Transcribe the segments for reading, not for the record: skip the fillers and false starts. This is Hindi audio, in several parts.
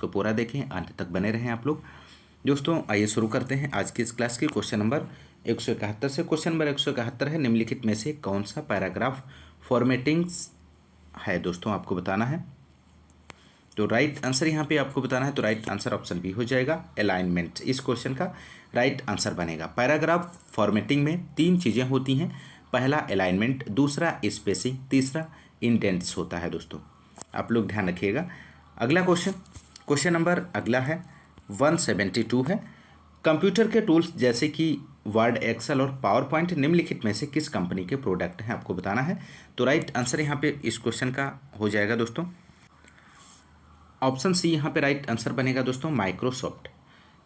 पूरा देखें, अंत तक बने रहें आप लोग। दोस्तों आइए शुरू करते हैं आज की इस क्लास की क्वेश्चन नंबर 171 से। क्वेश्चन नंबर 171 है, निम्नलिखित में से कौन सा पैराग्राफ फॉर्मेटिंग्स है दोस्तों, आपको बताना है। तो राइट आंसर यहाँ पे आपको बताना है, तो राइट आंसर ऑप्शन बी हो जाएगा, अलाइनमेंट। इस क्वेश्चन का राइट आंसर बनेगा। पैराग्राफ फॉर्मेटिंग में तीन चीज़ें होती हैं, पहला अलाइनमेंट, दूसरा स्पेसिंग, तीसरा इंडेंट्स होता है दोस्तों, आप लोग ध्यान रखिएगा। अगला क्वेश्चन नंबर अगला है 172 है, कंप्यूटर के टूल्स जैसे कि वर्ड, एक्सेल और पावर पॉइंट निम्नलिखित में से किस कंपनी के प्रोडक्ट हैं, आपको बताना है। तो राइट आंसर यहाँ पे इस क्वेश्चन का हो जाएगा दोस्तों, ऑप्शन सी यहाँ पे राइट आंसर बनेगा दोस्तों, माइक्रोसॉफ्ट।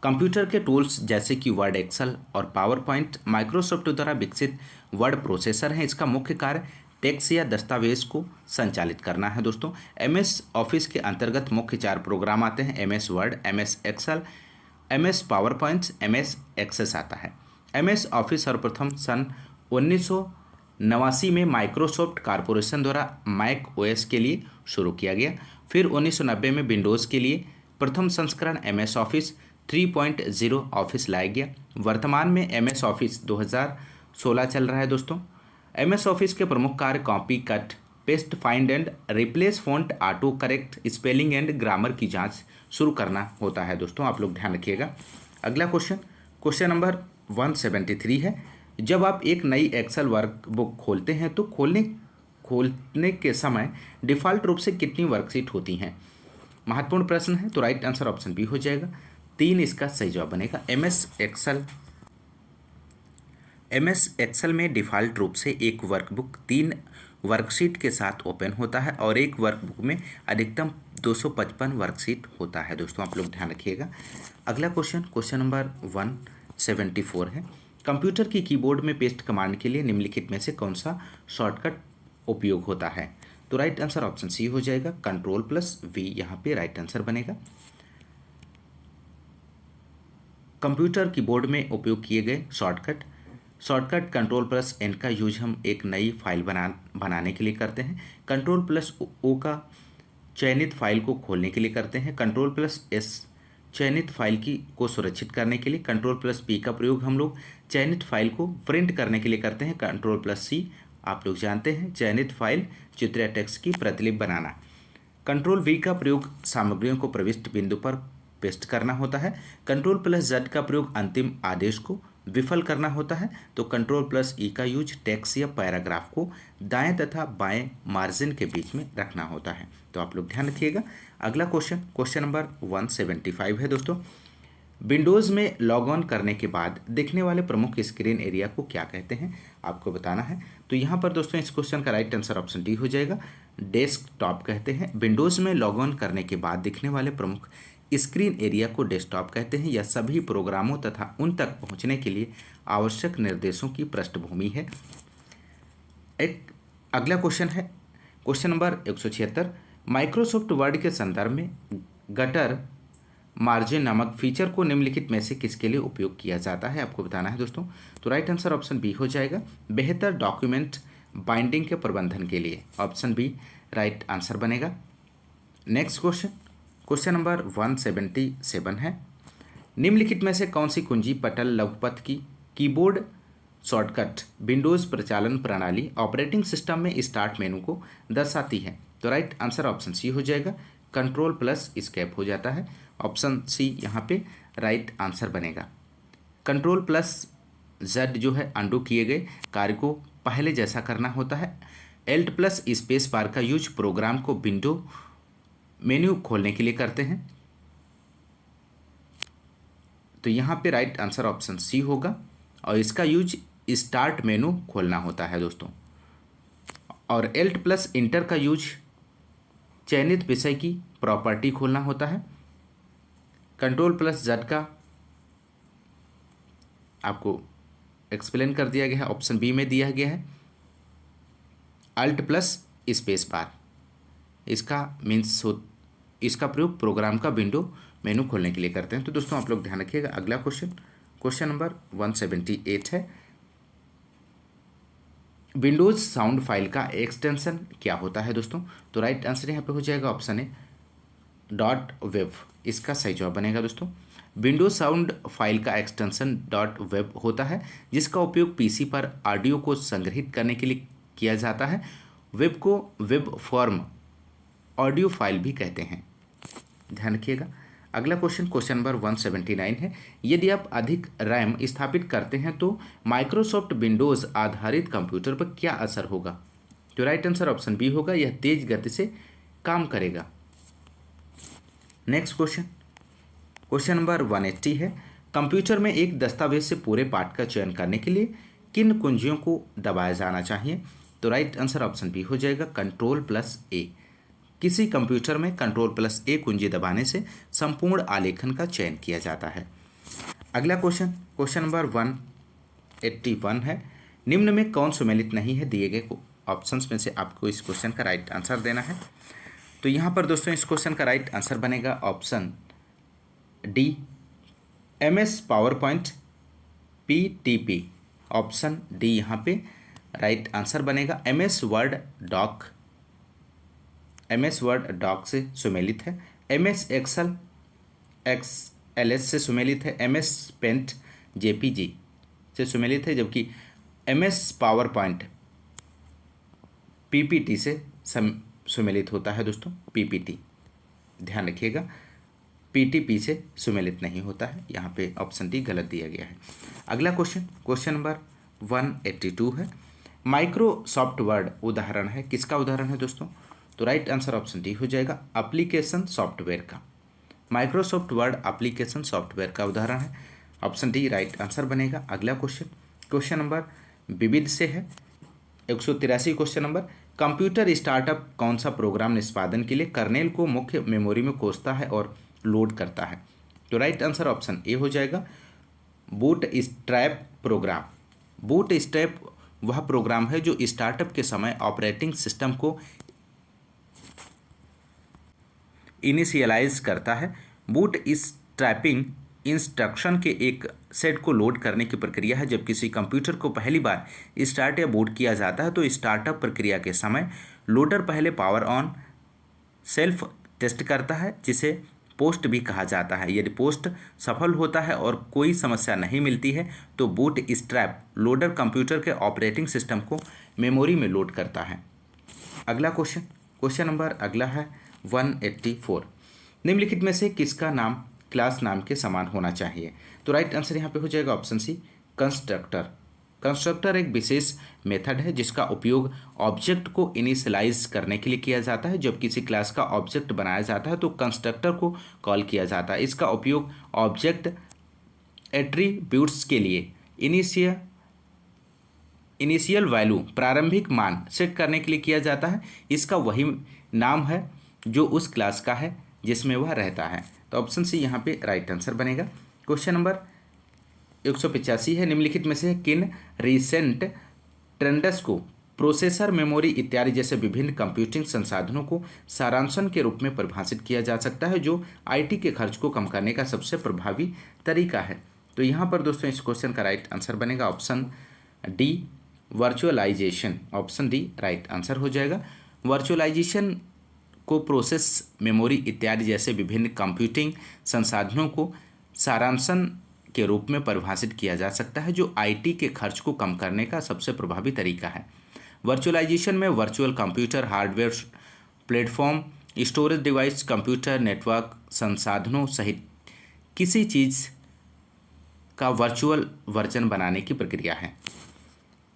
कंप्यूटर के टूल्स जैसे कि वर्ड, एक्सेल और पावर पॉइंट माइक्रोसॉफ्ट द्वारा विकसित वर्ड प्रोसेसर हैं। इसका मुख्य कार्य टेक्स्ट या दस्तावेज को संचालित करना है दोस्तों। एमएस ऑफिस के अंतर्गत मुख्य 4 प्रोग्राम आते हैं, MS Word, MS Excel, MS PowerPoint, MS Access आता है। एमएस ऑफिस सर्वप्रथम सन 1989 में माइक्रोसॉफ्ट कॉरपोरेशन द्वारा मैक ओएस के लिए शुरू किया गया। फिर 1990 में विंडोज़ के लिए प्रथम संस्करण एमएस ऑफिस 3.0 ऑफिस लाया गया। वर्तमान में एमएस ऑफिस 2016 चल रहा है दोस्तों। एमएस ऑफिस के प्रमुख कार्य copy, cut, paste, find and replace, font, auto correct, spelling and grammar की जांच शुरू करना होता है दोस्तों, आप लोग ध्यान रखिएगा। अगला क्वेश्चन नंबर 173 है, जब आप एक नई एक्सेल वर्कबुक खोलते हैं तो खोलने के समय डिफ़ॉल्ट रूप से कितनी वर्कशीट होती हैं, महत्वपूर्ण प्रश्न है। तो राइट आंसर ऑप्शन बी हो जाएगा, 3 इसका सही जवाब बनेगा। एमएस एक्सेल में डिफ़ॉल्ट रूप से एक वर्कबुक 3 वर्कशीट के साथ ओपन होता है और एक वर्कबुक में अधिकतम 255 वर्कशीट होता है दोस्तों, आप लोग ध्यान रखिएगा। अगला क्वेश्चन नंबर 174 है, कंप्यूटर की कीबोर्ड में पेस्ट कमांड के लिए निम्नलिखित में से कौन सा शॉर्टकट उपयोग होता है। तो राइट आंसर ऑप्शन सी हो जाएगा, Ctrl+V यहाँ पे राइट आंसर बनेगा। कंप्यूटर कीबोर्ड में उपयोग किए गए शॉर्टकट Ctrl+N का यूज हम एक नई फाइल बनाने के लिए करते हैं। Ctrl+O का चयनित फाइल को खोलने के लिए करते हैं। Ctrl+S चयनित फाइल को सुरक्षित करने के लिए। Ctrl+P का प्रयोग हम लोग चयनित फाइल को प्रिंट करने के लिए करते हैं। Ctrl+C आप लोग जानते हैं चयनित फाइल, चित्र या टेक्स्ट की प्रतिलिपि बनाना। Ctrl+V का प्रयोग सामग्रियों को प्रविष्ट बिंदु पर पेस्ट करना होता है। Ctrl+Z का प्रयोग अंतिम आदेश को विफल करना होता है। तो Ctrl+E का यूज टेक्स्ट या पैराग्राफ को दाएं तथा बाएं मार्जिन के बीच में रखना होता है, तो आप लोग ध्यान रखिएगा। अगला क्वेश्चन नंबर 175 है दोस्तों, विंडोज़ में लॉग ऑन करने के बाद दिखने वाले प्रमुख स्क्रीन एरिया को क्या कहते हैं, आपको बताना है। तो यहाँ पर दोस्तों इस क्वेश्चन का राइट आंसर ऑप्शन डी हो जाएगा, डेस्कटॉप कहते हैं। विंडोज़ में लॉग ऑन करने के बाद दिखने वाले प्रमुख स्क्रीन एरिया को डेस्कटॉप कहते हैं। यह सभी प्रोग्रामों तथा उन तक पहुँचने के लिए आवश्यक निर्देशों की पृष्ठभूमि है। एक अगला क्वेश्चन है, क्वेश्चन नंबर 176, माइक्रोसॉफ्ट वर्ड के संदर्भ में गटर मार्जिन नामक फीचर को निम्नलिखित में से किसके लिए उपयोग किया जाता है, आपको बताना है दोस्तों। तो राइट आंसर ऑप्शन बी हो जाएगा, बेहतर डॉक्यूमेंट बाइंडिंग के प्रबंधन के लिए। ऑप्शन बी राइट आंसर बनेगा। नेक्स्ट क्वेश्चन नंबर 177 है, निम्नलिखित में से कौन सी कुंजी पटल लघुपथ की कीबोर्ड शॉर्टकट विंडोज़ प्रचालन प्रणाली ऑपरेटिंग सिस्टम में स्टार्ट मेनू को दर्शाती है। तो राइट आंसर ऑप्शन सी हो जाएगा, Ctrl+Escape हो जाता है। ऑप्शन सी यहाँ पे राइट आंसर बनेगा। Ctrl+Z जो है अंडू किए गए कार्य को पहले जैसा करना होता है। Alt+स्पेस बार का यूज प्रोग्राम को विंडो मेन्यू खोलने के लिए करते हैं। तो यहाँ पे राइट आंसर ऑप्शन सी होगा और इसका यूज स्टार्ट मेनू खोलना होता है दोस्तों। और Alt+Enter का यूज चयनित विषय की प्रॉपर्टी खोलना होता है। Ctrl+Z का आपको एक्सप्लेन कर दिया गया है, ऑप्शन बी में दिया गया है। Alt+स्पेस बार इसका प्रयोग प्रोग्राम का विंडो मेनू खोलने के लिए करते हैं। तो दोस्तों आप लोग ध्यान रखिएगा। अगला क्वेश्चन नंबर 178 है, विंडोज़ साउंड फाइल का एक्सटेंशन क्या होता है दोस्तों। तो राइट आंसर यहाँ पे हो जाएगा ऑप्शन ए .wav। इसका सही जवाब बनेगा दोस्तों। विंडोज साउंड फाइल का एक्सटेंशन डॉट वेब होता है जिसका उपयोग पीसी पर ऑडियो को संग्रहित करने के लिए किया जाता है। वेब को वेब फॉर्म ऑडियो फाइल भी कहते हैं, ध्यान रखिएगा। अगला क्वेश्चन नंबर 179 है, यदि आप अधिक रैम स्थापित करते हैं तो माइक्रोसॉफ्ट विंडोज़ आधारित कंप्यूटर पर क्या असर होगा? तो राइट आंसर ऑप्शन बी होगा, यह तेज गति से काम करेगा। नेक्स्ट क्वेश्चन नंबर 180 है, कंप्यूटर में एक दस्तावेज से पूरे पाठ का चयन करने के लिए किन कुंजियों को दबाया जाना चाहिए? तो राइट आंसर ऑप्शन बी हो जाएगा, Ctrl+A। किसी कंप्यूटर में Ctrl+A कुंजी दबाने से संपूर्ण आलेखन का चयन किया जाता है। अगला क्वेश्चन नंबर 181 है, निम्न में कौन सुमेलित नहीं है? दिए गए ऑप्शंस में से आपको इस क्वेश्चन का राइट आंसर देना है। तो यहाँ पर दोस्तों इस क्वेश्चन का राइट आंसर बनेगा option D, MS PowerPoint PTP। Option D यहाँ पे राइट आंसर बनेगा। MS वर्ड डॉक से सुमेलित है, MS एक्सेल XLS से सुमेलित है, MS पेंट JPG से सुमेलित है, जबकि MS पावरपॉइंट PPT से सुमेलित होता है दोस्तों, PPT ध्यान रखिएगा, PTP से सुमेलित नहीं होता है। यहाँ पे ऑप्शन डी गलत दिया गया है। अगला क्वेश्चन नंबर 182 है, माइक्रोसॉफ्ट वर्ड उदाहरण है, किसका उदाहरण है दोस्तों? तो राइट आंसर ऑप्शन डी हो जाएगा, एप्लीकेशन सॉफ्टवेयर का। माइक्रोसॉफ्ट वर्ड एप्लीकेशन सॉफ्टवेयर का उदाहरण है, ऑप्शन डी राइट आंसर बनेगा। अगला क्वेश्चन नंबर विविध से है, 183 क्वेश्चन नंबर, कंप्यूटर स्टार्टअप कौन सा प्रोग्राम निष्पादन के लिए कर्नेल को मुख्य मेमोरी में खोजता है और लोड करता है? तो राइट आंसर ऑप्शन ए हो जाएगा, बूटस्ट्रैप प्रोग्राम। बूटस्ट्रैप वह प्रोग्राम है जो स्टार्टअप के समय ऑपरेटिंग सिस्टम को इनिशियलाइज करता है। बूटस्ट्रैपिंग इंस्ट्रक्शन के एक सेट को लोड करने की प्रक्रिया है। जब किसी कंप्यूटर को पहली बार स्टार्ट या बूट किया जाता है तो स्टार्टअप प्रक्रिया के समय लोडर पहले पावर ऑन सेल्फ टेस्ट करता है, जिसे पोस्ट भी कहा जाता है। यदि पोस्ट सफल होता है और कोई समस्या नहीं मिलती है तो बूटस्ट्रैप लोडर कंप्यूटर के ऑपरेटिंग सिस्टम को मेमोरी में लोड करता है। अगला क्वेश्चन नंबर अगला है 184, निम्नलिखित में से किसका नाम क्लास नाम के समान होना चाहिए? तो राइट आंसर यहाँ पे हो जाएगा ऑप्शन सी, कंस्ट्रक्टर। कंस्ट्रक्टर एक विशेष मेथड है जिसका उपयोग ऑब्जेक्ट को इनिशियलाइज करने के लिए किया जाता है। जब किसी क्लास का ऑब्जेक्ट बनाया जाता है तो कंस्ट्रक्टर को कॉल किया जाता है। इसका उपयोग ऑब्जेक्ट एट्रीब्यूट्स के लिए इनिशियल वैल्यू प्रारंभिक मान सेट करने के लिए किया जाता है। इसका वही नाम है जो उस क्लास का है जिसमें वह रहता है। तो ऑप्शन सी यहाँ पे राइट आंसर बनेगा। क्वेश्चन नंबर 185 है, निम्नलिखित में से किन रीसेंट ट्रेंड्स को प्रोसेसर, मेमोरी इत्यादि जैसे विभिन्न कंप्यूटिंग संसाधनों को सारांशन के रूप में परिभाषित किया जा सकता है जो आईटी के खर्च को कम करने का सबसे प्रभावी तरीका है? तो यहाँ पर दोस्तों इस क्वेश्चन का राइट आंसर बनेगा option D, virtualisation. Option D right answer हो जाएगा। वर्चुअलाइजेशन को प्रोसेस, मेमोरी इत्यादि जैसे विभिन्न कंप्यूटिंग संसाधनों को सारांशन के रूप में परिभाषित किया जा सकता है जो आईटी के खर्च को कम करने का सबसे प्रभावी तरीका है। वर्चुअलाइजेशन में virtual computer, hardware platform, storage device, computer network संसाधनों सहित किसी चीज़ का वर्चुअल वर्जन बनाने की प्रक्रिया है।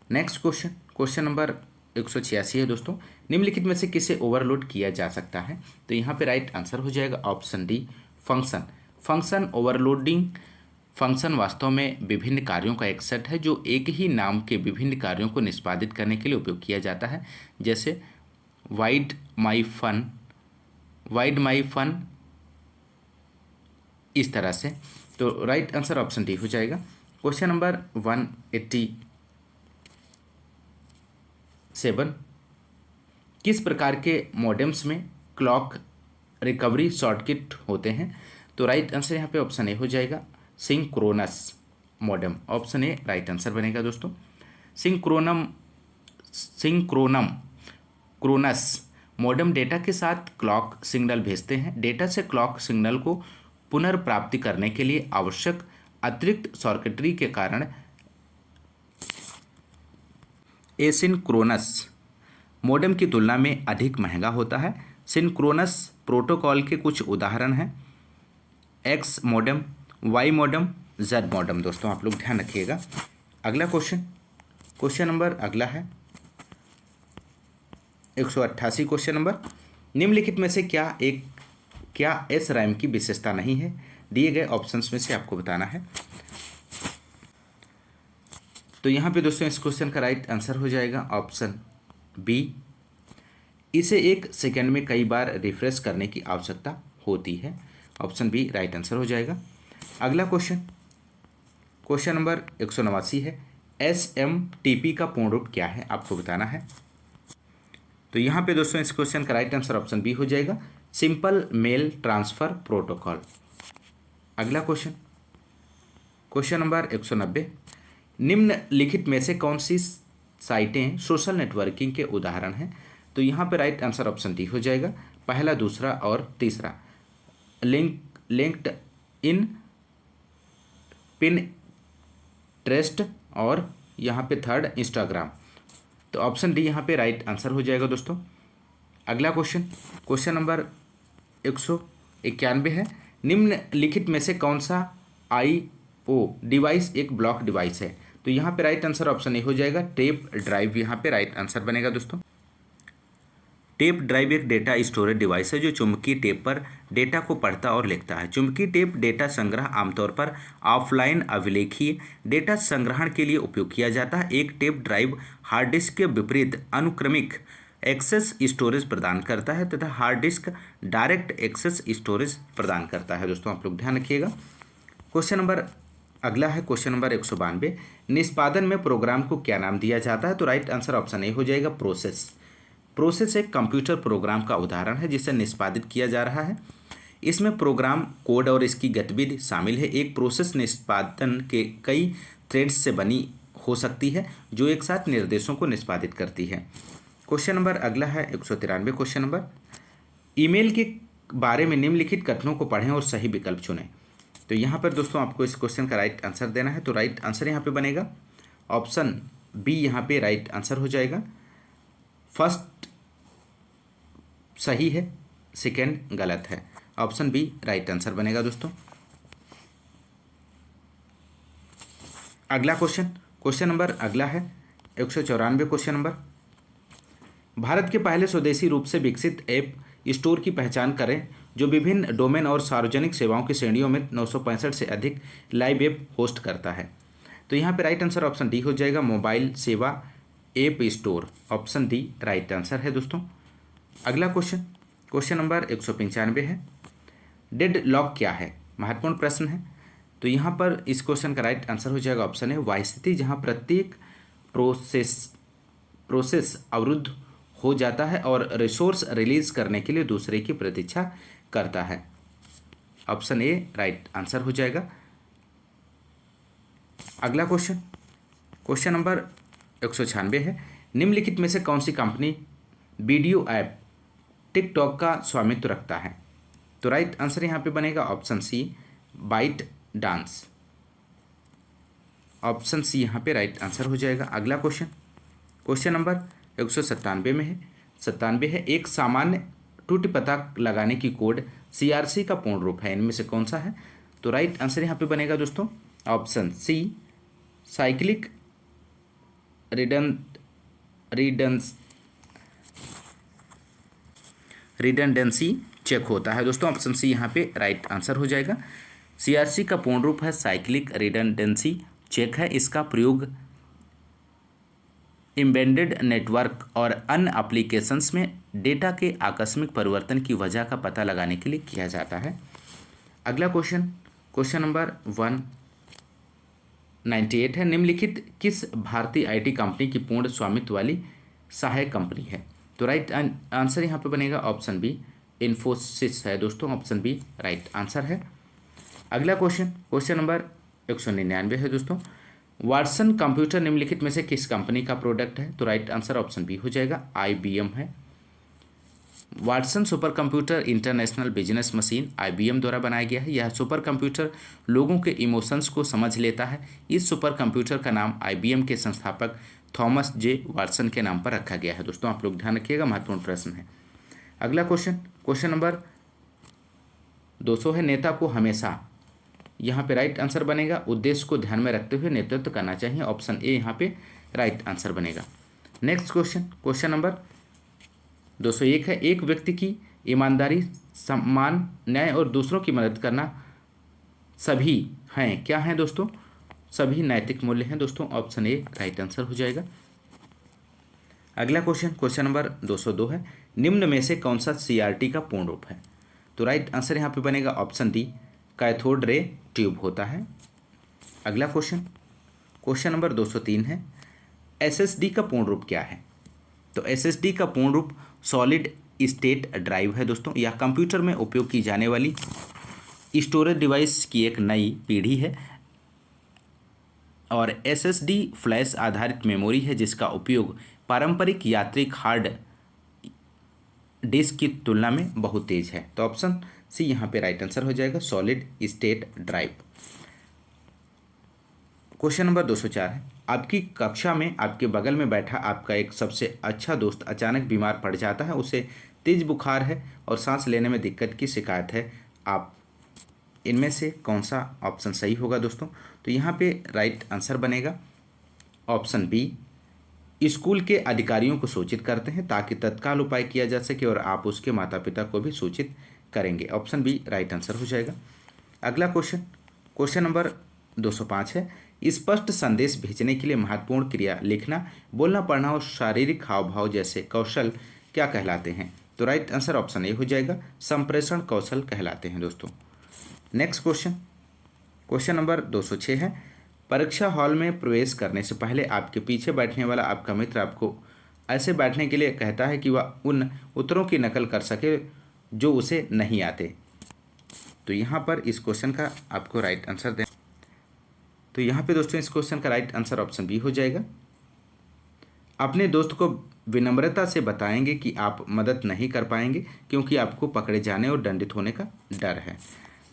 नेक्स्ट क्वेश्चन नंबर 186 है दोस्तों, निम्नलिखित में से किसे ओवरलोड किया जा सकता है? तो यहाँ पे राइट आंसर हो जाएगा option D, function overloading. Function वास्तव में विभिन्न कार्यों का एक सेट है जो एक ही नाम के विभिन्न कार्यों को निष्पादित करने के लिए उपयोग किया जाता है, जैसे वाइड माई फन, इस तरह से। तो राइट आंसर ऑप्शन डी हो जाएगा। क्वेश्चन नंबर 187, किस प्रकार के मॉडेम्स में क्लॉक रिकवरी शॉर्टकट होते हैं? तो राइट आंसर यहाँ पे ऑप्शन ए हो जाएगा, synchronous modem. Option A right answer बनेगा दोस्तों। सिंक्रोनस मॉडेम डेटा के साथ क्लॉक सिग्नल भेजते हैं। डेटा से क्लॉक सिग्नल को पुनर्प्राप्ति करने के लिए आवश्यक अतिरिक्त सर्किटरी के कारण एसिंक्रोनस मॉडेम की तुलना में अधिक महंगा होता है। सिंक्रोनस प्रोटोकॉल के कुछ उदाहरण हैं X modem, Y modem, Z modem. दोस्तों आप लोग ध्यान रखिएगा। अगला क्वेश्चन नंबर अगला है 188 क्वेश्चन नंबर, निम्नलिखित में से क्या एस रैम की विशेषता नहीं है? दिए गए ऑप्शंस में से आपको बताना है। तो यहाँ पे दोस्तों इस क्वेश्चन का राइट आंसर हो जाएगा ऑप्शन बी, इसे 1 सेकेंड में कई बार रिफ्रेश करने की आवश्यकता होती है। ऑप्शन बी राइट आंसर हो जाएगा। अगला क्वेश्चन नंबर 189 है, SMTP का पूर्ण रूप क्या है? आपको बताना है। तो यहाँ पे दोस्तों इस क्वेश्चन का राइट आंसर ऑप्शन बी हो जाएगा, सिंपल मेल ट्रांसफ़र प्रोटोकॉल। अगला क्वेश्चन नंबर 190, निम्नलिखित में से कौन सी साइटें सोशल नेटवर्किंग के उदाहरण हैं? तो यहाँ पे राइट आंसर ऑप्शन डी हो जाएगा, पहला, दूसरा और तीसरा। लिंक्ड इन, पिनट्रेस्ट और यहाँ पे थर्ड इंस्टाग्राम। तो ऑप्शन डी यहाँ पे राइट आंसर हो जाएगा दोस्तों। अगला क्वेश्चन नंबर 191 है, निम्नलिखित में से कौन सा IO डिवाइस एक ब्लॉक डिवाइस है? तो यहाँ पे राइट आंसर ऑप्शन ए हो जाएगा, टेप ड्राइव यहाँ पे राइट आंसर बनेगा दोस्तों। टेप ड्राइव एक डेटा स्टोरेज डिवाइस है जो चुंबकीय टेप पर डेटा को पढ़ता और लिखता है। चुंबकीय टेप डेटा संग्रह आमतौर पर ऑफलाइन अभिलेखीय डेटा संग्रहण के लिए उपयोग किया जाता है। एक टेप ड्राइव हार्ड डिस्क के विपरीत अनुक्रमिक एक्सेस स्टोरेज प्रदान करता है तथा hard disk direct access storage प्रदान करता है। दोस्तों आप लोग ध्यान रखिएगा। क्वेश्चन नंबर अगला है क्वेश्चन नंबर 192, निष्पादन में प्रोग्राम को क्या नाम दिया जाता है? तो राइट आंसर ऑप्शन ए हो जाएगा, प्रोसेस एक कंप्यूटर प्रोग्राम का उदाहरण है जिसे निष्पादित किया जा रहा है। इसमें प्रोग्राम कोड और इसकी गतिविधि शामिल है। एक प्रोसेस निष्पादन के कई थ्रेड्स से बनी हो सकती है जो एक साथ निर्देशों को निष्पादित करती है। क्वेश्चन नंबर अगला है 193 क्वेश्चन नंबर, ईमेल के बारे में निम्नलिखित कथनों को पढ़ें और सही विकल्प चुनें। तो यहाँ पर दोस्तों आपको इस क्वेश्चन का राइट आंसर देना है। तो राइट आंसर यहाँ पे बनेगा ऑप्शन बी, यहाँ पे राइट आंसर हो जाएगा। फर्स्ट सही है, सेकेंड गलत है। ऑप्शन बी राइट आंसर बनेगा दोस्तों। अगला क्वेश्चन नंबर अगला है 194 क्वेश्चन नंबर, भारत के पहले स्वदेशी रूप से विकसित ऐप स्टोर की पहचान करें जो विभिन्न डोमेन और सार्वजनिक सेवाओं की श्रेणियों में 965 से अधिक लाइव ऐप होस्ट करता है। तो यहाँ पे राइट आंसर ऑप्शन डी हो जाएगा, मोबाइल सेवा app store. Option D right answer है दोस्तों। अगला क्वेश्चन नंबर 195 है, डेड लॉक क्या है? महत्वपूर्ण प्रश्न है। तो यहाँ पर इस क्वेश्चन का राइट आंसर हो जाएगा ऑप्शन है, वह स्थिति जहाँ प्रत्येक प्रोसेस अवरुद्ध हो जाता है और रिसोर्स रिलीज करने के लिए दूसरे की प्रतीक्षा करता है। ऑप्शन ए राइट आंसर हो जाएगा। अगला क्वेश्चन नंबर 196 है, निम्नलिखित में से कौन सी कंपनी वीडियो ऐप टिकटॉक का स्वामित्व रखता है? तो राइट आंसर यहाँ पे बनेगा option C, ByteDance. Option C यहाँ पे राइट आंसर हो जाएगा। अगला क्वेश्चन नंबर 197 में है, 97 है, एक सामान्य त्रुटि पता लगाने की कोड CRC का पूर्ण रूप है, इनमें से कौन सा है? तो राइट आंसर यहाँ पे बनेगा दोस्तों option C, cyclic redundancy check होता है। दोस्तों ऑप्शन सी यहाँ पे राइट आंसर हो जाएगा। CRC का पूर्ण रूप है साइक्लिक रिडंडेंसी चेक है। इसका प्रयोग एम्बेडेड नेटवर्क और अन्य एप्लीकेशंस में डेटा के आकस्मिक परिवर्तन की वजह का पता लगाने के लिए किया जाता है। अगला क्वेश्चन नंबर 198 है, निम्नलिखित किस भारतीय IT कंपनी की पूर्ण स्वामित्व वाली सहायक कंपनी है? तो राइट आंसर यहाँ पे बनेगा ऑप्शन बी, इन्फोसिस है दोस्तों। ऑप्शन बी राइट आंसर है। अगला क्वेश्चन नंबर 199 है दोस्तों, वाटसन कंप्यूटर निम्नलिखित में से किस कंपनी का प्रोडक्ट है? तो राइट आंसर ऑप्शन बी हो जाएगा, IBM है। Watson super computer international business machine IBM द्वारा बनाया गया है। यह सुपर कंप्यूटर लोगों के इमोशंस को समझ लेता है। इस सुपर कंप्यूटर का नाम IBM के संस्थापक थॉमस जे वाटसन के नाम पर रखा गया है। दोस्तों आप लोग ध्यान रखिएगा, महत्वपूर्ण प्रश्न है। अगला क्वेश्चन नंबर 200 है, नेता को हमेशा, यहाँ पे राइट आंसर बनेगा उद्देश्य को ध्यान में रखते हुए नेतृत्व करना चाहिए। ऑप्शन ए यहाँ पे राइट आंसर बनेगा। नेक्स्ट क्वेश्चन नंबर 201 है, एक व्यक्ति की ईमानदारी, सम्मान, न्याय और दूसरों की मदद करना सभी हैं, क्या हैं दोस्तों? सभी नैतिक मूल्य हैं दोस्तों। ऑप्शन ए राइट आंसर हो जाएगा। अगला क्वेश्चन नंबर 202 है, निम्न में से कौन सा CRT का पूर्ण रूप है? तो राइट आंसर यहाँ पे बनेगा option D, cathode ray tube होता है। अगला क्वेश्चन नंबर 203 है, SSD का पूर्ण रूप क्या है? तो SSD का पूर्ण रूप सॉलिड स्टेट ड्राइव है दोस्तों। यह कंप्यूटर में उपयोग की जाने वाली स्टोरेज डिवाइस की एक नई पीढ़ी है और SSD फ्लैश आधारित मेमोरी है जिसका उपयोग पारंपरिक यांत्रिक हार्ड डिस्क की तुलना में बहुत तेज है। तो ऑप्शन सी यहाँ पे राइट आंसर हो जाएगा, solid state drive. Question number 204 है, आपकी कक्षा में आपके बगल में बैठा आपका एक सबसे अच्छा दोस्त अचानक बीमार पड़ जाता है, उसे तेज बुखार है और सांस लेने में दिक्कत की शिकायत है। आप इनमें से कौन सा ऑप्शन सही होगा दोस्तों? तो यहाँ पे राइट आंसर बनेगा ऑप्शन बी, स्कूल के अधिकारियों को सूचित करते हैं ताकि तत्काल उपाय किया जा सके और आप उसके माता पिता को भी सूचित करेंगे। ऑप्शन बी राइट आंसर हो जाएगा। अगला क्वेश्चन नंबर 205 है, स्पष्ट संदेश भेजने के लिए महत्वपूर्ण क्रिया लिखना, बोलना, पढ़ना और शारीरिक हाव भाव जैसे कौशल क्या कहलाते हैं? तो राइट आंसर ऑप्शन ए हो जाएगा, संप्रेषण कौशल कहलाते हैं दोस्तों। नेक्स्ट क्वेश्चन नंबर 206 है, परीक्षा हॉल में प्रवेश करने से पहले आपके पीछे बैठने वाला आपका मित्र आपको ऐसे बैठने के लिए कहता है कि वह उन उत्तरों की नकल कर सके जो उसे नहीं आते। तो यहाँ पर इस क्वेश्चन का आपको राइट आंसर दें। तो यहाँ पे दोस्तों इस क्वेश्चन का राइट आंसर ऑप्शन बी हो जाएगा। अपने दोस्त को विनम्रता से बताएंगे कि आप मदद नहीं कर पाएंगे क्योंकि आपको पकड़े जाने और दंडित होने का डर है।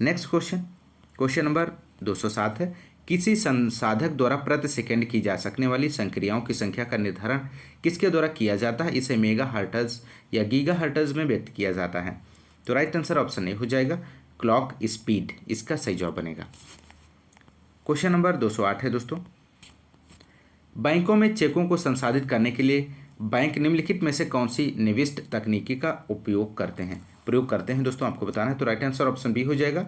नेक्स्ट क्वेश्चन नंबर 207 है, किसी संसाधक द्वारा प्रति सेकंड की जा सकने वाली संक्रियाओं की संख्या का निर्धारण किसके द्वारा किया जाता है? इसे मेगा हर्ट्ज या गीगा हर्ट्ज में व्यक्त किया जाता है। तो राइट आंसर ऑप्शन ए हो जाएगा, क्लॉक स्पीड इसका सही जवाब बनेगा। क्वेश्चन नंबर 208 है दोस्तों, बैंकों में चेकों को संसाधित करने के लिए बैंक निम्नलिखित में से कौन सी निविष्ट तकनीकी का प्रयोग करते हैं दोस्तों, आपको बताना है। तो राइट आंसर ऑप्शन बी हो जाएगा,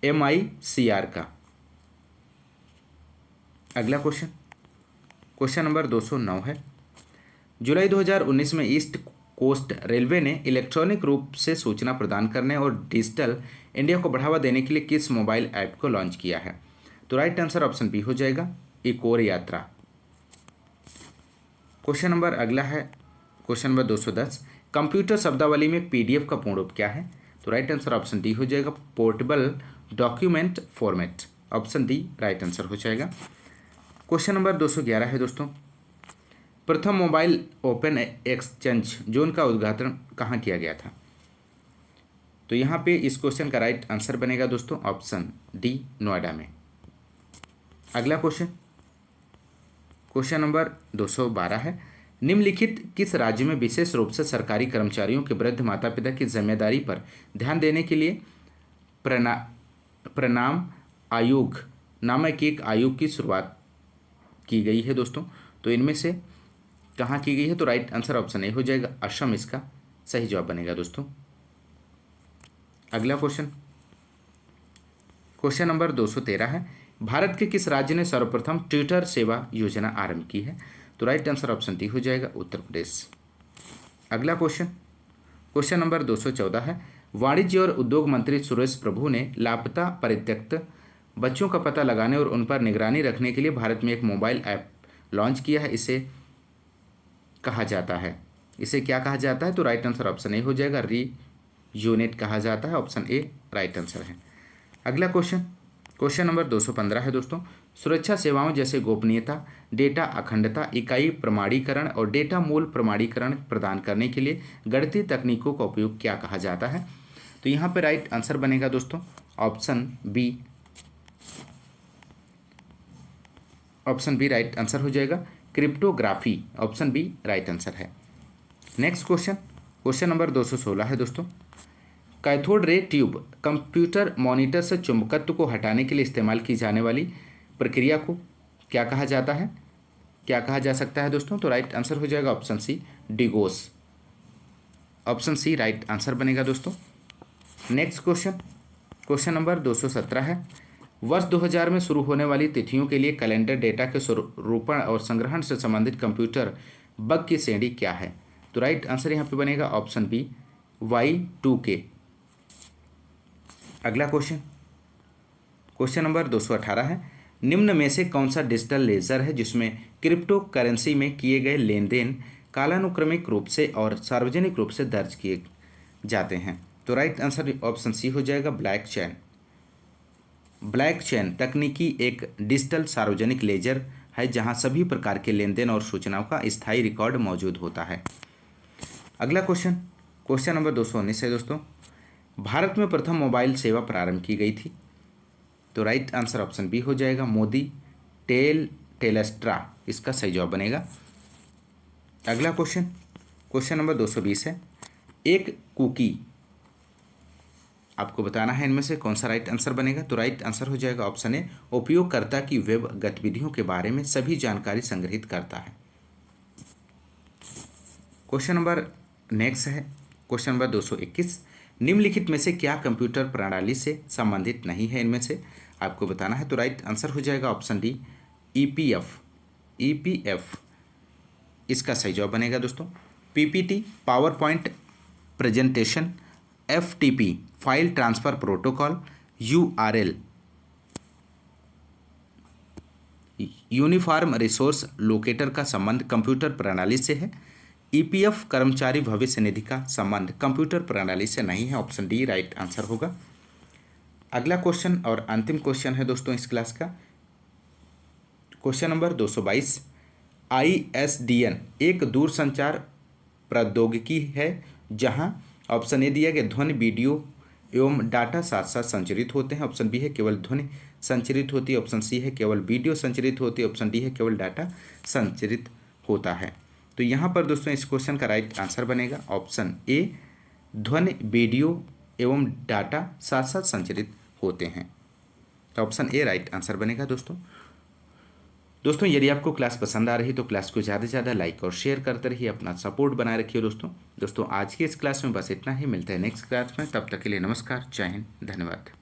MICR का। अगला क्वेश्चन नंबर 209 है, जुलाई 2019 में ईस्ट कोस्ट रेलवे ने इलेक्ट्रॉनिक रूप से सूचना प्रदान करने और डिजिटल इंडिया को बढ़ावा देने के लिए किस मोबाइल ऐप को लॉन्च किया है? तो राइट आंसर ऑप्शन बी हो जाएगा, इकोर यात्रा। क्वेश्चन नंबर अगला है क्वेश्चन नंबर 210, कंप्यूटर शब्दावली में PDF का पूर्ण रूप क्या है? तो राइट आंसर ऑप्शन डी हो जाएगा, portable document format. Option D right answer हो जाएगा। क्वेश्चन नंबर 211 है दोस्तों, प्रथम मोबाइल ओपन एक्सचेंज जोन का उद्घाटन कहाँ किया गया था? तो यहाँ पे इस क्वेश्चन का राइट आंसर बनेगा दोस्तों ऑप्शन डी, नोएडा में। अगला क्वेश्चन नंबर 212 है, निम्नलिखित किस राज्य में विशेष रूप से सरकारी कर्मचारियों के वृद्ध माता पिता की जिम्मेदारी पर ध्यान देने के लिए प्रणाम आयोग नामक एक आयोग की शुरुआत की गई है दोस्तों? तो इनमें से कहाँ की गई है? तो राइट आंसर ऑप्शन ए हो जाएगा, असम इसका सही जवाब बनेगा दोस्तों। अगला क्वेश्चन नंबर 213 है, भारत के किस राज्य ने सर्वप्रथम ट्विटर सेवा योजना आरंभ की है? तो राइट आंसर ऑप्शन डी हो जाएगा, उत्तर प्रदेश। अगला क्वेश्चन नंबर 214 है, वाणिज्य और उद्योग मंत्री सुरेश प्रभु ने लापता परित्यक्त बच्चों का पता लगाने और उन पर निगरानी रखने के लिए भारत में एक मोबाइल ऐप लॉन्च किया है, इसे क्या कहा जाता है? तो राइट आंसर ऑप्शन ए हो जाएगा, री यूनिट कहा जाता है। ऑप्शन ए राइट आंसर है। अगला क्वेश्चन नंबर 215 है दोस्तों, सुरक्षा सेवाओं जैसे गोपनीयता, डेटा अखंडता, इकाई प्रमाणीकरण और डेटा मूल प्रमाणीकरण प्रदान करने के लिए गणितीय तकनीकों का उपयोग क्या कहा जाता है? तो यहाँ पे राइट आंसर बनेगा दोस्तों option B. Option B right answer हो जाएगा, cryptography. Option B right answer है। नेक्स्ट क्वेश्चन, क्वेश्चन नंबर 216 है दोस्तों, cathode ray tube computer monitor से चुंबकत्व को हटाने के लिए इस्तेमाल की जाने वाली प्रक्रिया को क्या कहा जाता है? क्या कहा जा सकता है दोस्तों? तो राइट आंसर हो जाएगा ऑप्शन सी, डिगोस। ऑप्शन सी राइट आंसर बनेगा दोस्तों। नेक्स्ट क्वेश्चन, क्वेश्चन नंबर 217 है, वर्ष 2000 में शुरू होने वाली तिथियों के लिए कैलेंडर डेटा के स्वरूपण और संग्रहण से संबंधित कंप्यूटर बग की श्रेणी क्या है? तो राइट आंसर यहाँ पे बनेगा ऑप्शन बी, Y2K। अगला क्वेश्चन, क्वेश्चन नंबर 218 है, निम्न में से कौन सा डिजिटल लेजर है जिसमें क्रिप्टो करेंसी में किए गए लेन देन कालानुक्रमिक रूप से और सार्वजनिक रूप से दर्ज किए जाते हैं? तो राइट आंसर ऑप्शन सी हो जाएगा, ब्लॉकचेन। ब्लॉकचेन तकनीकी एक डिजिटल सार्वजनिक लेजर है जहां सभी प्रकार के लेन देन और सूचनाओं का स्थायी रिकॉर्ड मौजूद होता है। अगला क्वेश्चन, क्वेश्चन नंबर 219 है दोस्तों, भारत में प्रथम मोबाइल सेवा प्रारंभ की गई थी? तो राइट आंसर ऑप्शन बी हो जाएगा, मोदी टेलेस्ट्रा इसका सही जवाब बनेगा। अगला क्वेश्चन, क्वेश्चन नंबर 220 है, एक कुकी, आपको बताना है इनमें से कौन सा राइट आंसर बनेगा। तो राइट आंसर हो जाएगा ऑप्शन ए, उपयोगकर्ता की वेब गतिविधियों के बारे में सभी जानकारी संग्रहित करता है। क्वेश्चन नंबर नेक्स्ट है, क्वेश्चन नंबर 221, निम्नलिखित में से क्या कंप्यूटर प्रणाली से संबंधित नहीं है? इनमें से आपको बताना है। तो राइट आंसर हो जाएगा ऑप्शन डी, ईपीएफ इसका सही जवाब बनेगा दोस्तों। PPT, power point presentation, FTP file transfer protocol, URL uniform resource locator का संबंध कंप्यूटर प्रणाली से है। ईपीएफ कर्मचारी भविष्य निधि का संबंध कंप्यूटर प्रणाली से नहीं है। ऑप्शन डी राइट आंसर होगा। अगला क्वेश्चन और अंतिम क्वेश्चन है दोस्तों इस क्लास का, क्वेश्चन नंबर 222, आईएसडीएन एक दूरसंचार प्रौद्योगिकी है जहां ऑप्शन ए दिया गया ध्वनि, वीडियो एवं डाटा साथ साथ संचरित होते हैं। ऑप्शन बी है केवल ध्वनि संचरित होती है। ऑप्शन सी है केवल वीडियो संचरित होती है। ऑप्शन डी है केवल डाटा संचरित होता है। तो यहाँ पर दोस्तों इस क्वेश्चन का राइट आंसर बनेगा ऑप्शन ए, ध्वनि, वीडियो एवं डाटा साथ साथ संचरित होते हैं। तो ऑप्शन ए राइट आंसर बनेगा दोस्तों यदि आपको क्लास पसंद आ रही तो क्लास को ज़्यादा से ज़्यादा लाइक और शेयर करते रहिए, अपना सपोर्ट बनाए रखिए दोस्तों। आज की इस क्लास में बस इतना ही, मिलते हैं नेक्स्ट क्लास में, तब तक के लिए नमस्कार, जय हिंद, धन्यवाद।